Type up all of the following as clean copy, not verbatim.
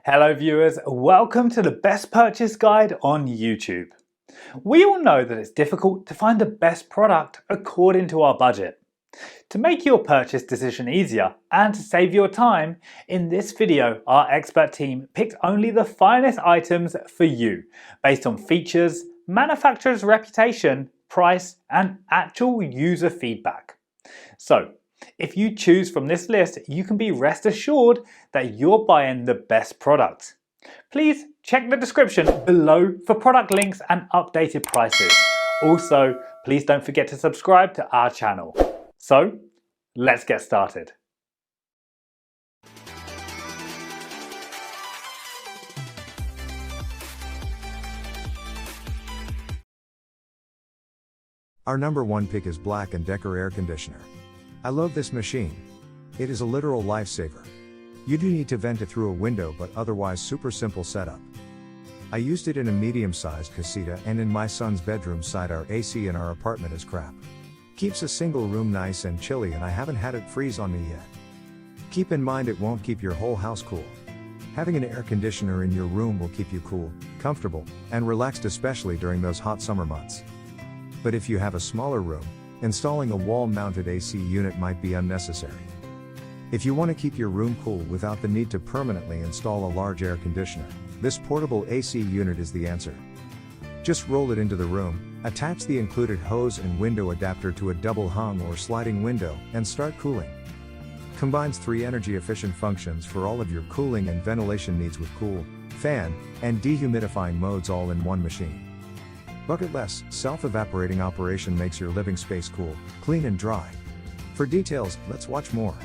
Hello viewers, welcome to the best purchase guide on YouTube. We all know that it's difficult to find the best product according to our budget. To make your purchase decision easier and to save your time, in this video our expert team picked only the finest items for you based on features, manufacturer's reputation, price and actual user feedback. So, if you choose from this list, you can be rest assured that you're buying the best product. Please check the description below for product links and updated prices. Also, please don't forget to subscribe to our channel. So, let's get started. Our number one pick is Black & Decker air conditioner. I love this machine. It is a literal lifesaver. You do need to vent it through a window, but otherwise super simple setup. I used it in a medium-sized casita and in my son's bedroom side. Our AC in our apartment is crap. Keeps a single room nice and chilly, and I haven't had it freeze on me yet. Keep in mind it won't keep your whole house cool. Having an air conditioner in your room will keep you cool, comfortable, and relaxed, especially during those hot summer months. But if you have a smaller room, installing a wall-mounted AC unit might be unnecessary. If you want to keep your room cool without the need to permanently install a large air conditioner, this portable AC unit is the answer. Just roll it into the room, attach the included hose and window adapter to a double hung or sliding window, and start cooling. Combines 3 energy-efficient functions for all of your cooling and ventilation needs with cool, fan, and dehumidifying modes all in one machine. Bucketless, self-evaporating operation makes your living space cool, clean and dry. For details, let's watch more.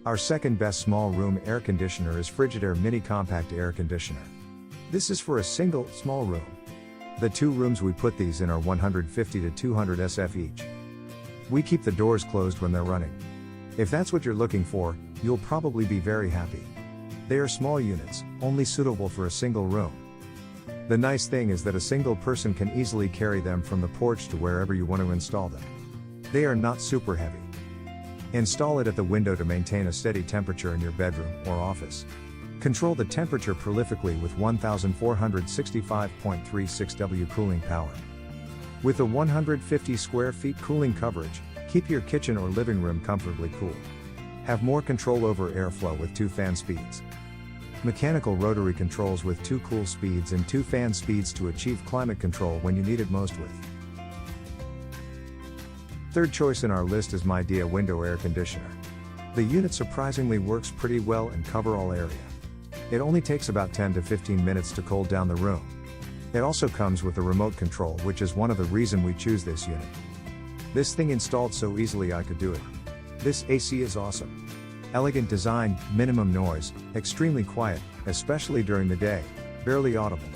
Our second best small room air conditioner is Frigidaire Mini Compact Air Conditioner. This is for a single, small room. The 2 rooms we put these in are 150 to 200 SF each. We keep the doors closed when they're running. If that's what you're looking for, you'll probably be very happy. They are small units, only suitable for a single room. The nice thing is that a single person can easily carry them from the porch to wherever you want to install them. They are not super heavy. Install it at the window to maintain a steady temperature in your bedroom or office. Control the temperature prolifically with 1465.36 W cooling power. With a 150 square feet cooling coverage, keep your kitchen or living room comfortably cool. Have more control over airflow with 2 fan speeds. Mechanical rotary controls with 2 cool speeds and 2 fan speeds to achieve climate control when you need it most with. Third choice in our list is Midea Window Air Conditioner. The unit surprisingly works pretty well and cover all area. It only takes about 10 to 15 minutes to cool down the room. It also comes with a remote control, which is one of the reasons we choose this unit. This thing installed so easily I could do it. This AC is awesome. Elegant design, minimum noise, extremely quiet, especially during the day, barely audible.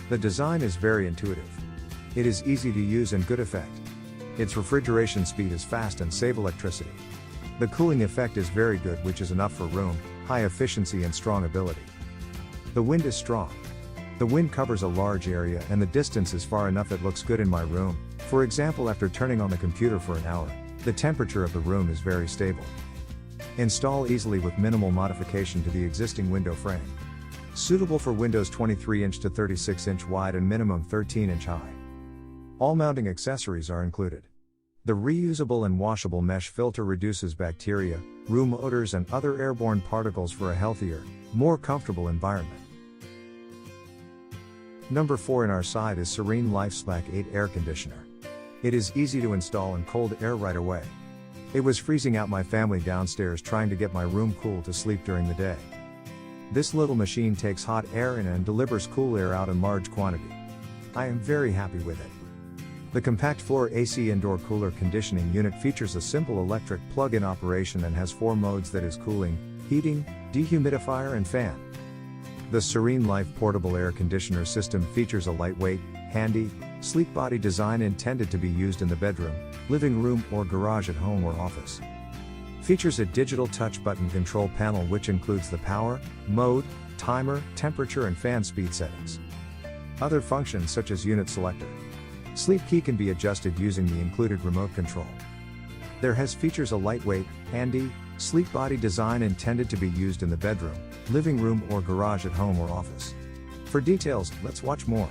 The design is very intuitive. It is easy to use and good effect. Its refrigeration speed is fast and save electricity. The cooling effect is very good, which is enough for room, high efficiency and strong ability. The wind is strong. The wind covers a large area and the distance is far enough it looks good in my room. For example, after turning on the computer for an hour, the temperature of the room is very stable. Install easily with minimal modification to the existing window frame. Suitable for windows 23-inch to 36-inch wide and minimum 13-inch high. All mounting accessories are included. The reusable and washable mesh filter reduces bacteria, room odors and other airborne particles for a healthier, more comfortable environment. Number 4 in our side is Serene LifeSpack 8 air conditioner. It is easy to install and cold air right away. It was freezing out my family downstairs trying to get my room cool to sleep during the day. This little machine takes hot air in and delivers cool air out in large quantity. I am very happy with it. The compact floor AC indoor cooler conditioning unit features a simple electric plug-in operation and has 4 modes, that is cooling, heating, dehumidifier and fan. The Serene Life portable air conditioner system features a lightweight, handy, sleek body design intended to be used in the bedroom, living room or garage at home or office. Features a digital touch button control panel which includes the power, mode, timer, temperature and fan speed settings. Other functions such as unit selector. Sleep key can be adjusted using the included remote control. There has features a lightweight, handy, sleek body design intended to be used in the bedroom, living room or garage at home or office. For details, let's watch more.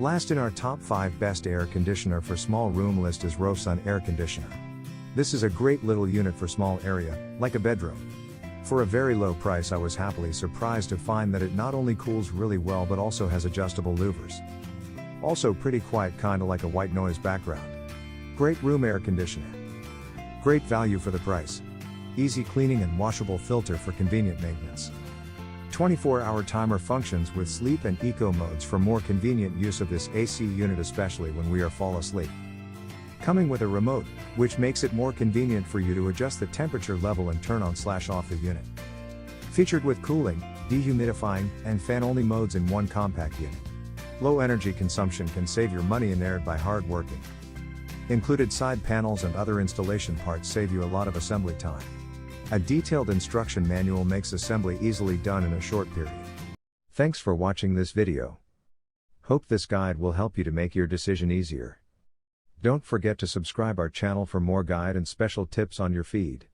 Last in our top 5 best air conditioner for small room list is Rosun air conditioner. This is a great little unit for small area, like a bedroom. For a very low price, I was happily surprised to find that it not only cools really well but also has adjustable louvers. Also pretty quiet, kinda like a white noise background. Great room air conditioner. Great value for the price. Easy cleaning and washable filter for convenient maintenance. 24-hour timer functions with sleep and eco modes for more convenient use of this AC unit, especially when we are fall asleep. Coming with a remote, which makes it more convenient for you to adjust the temperature level and turn on/off the unit. Featured with cooling, dehumidifying, and fan-only modes in one compact unit. Low energy consumption can save your money and aired by hard working. Included side panels and other installation parts save you a lot of assembly time. A detailed instruction manual makes assembly easily done in a short period. Thanks for watching this video. Hope this guide will help you to make your decision easier. Don't forget to subscribe our channel for more guide and special tips on your feed.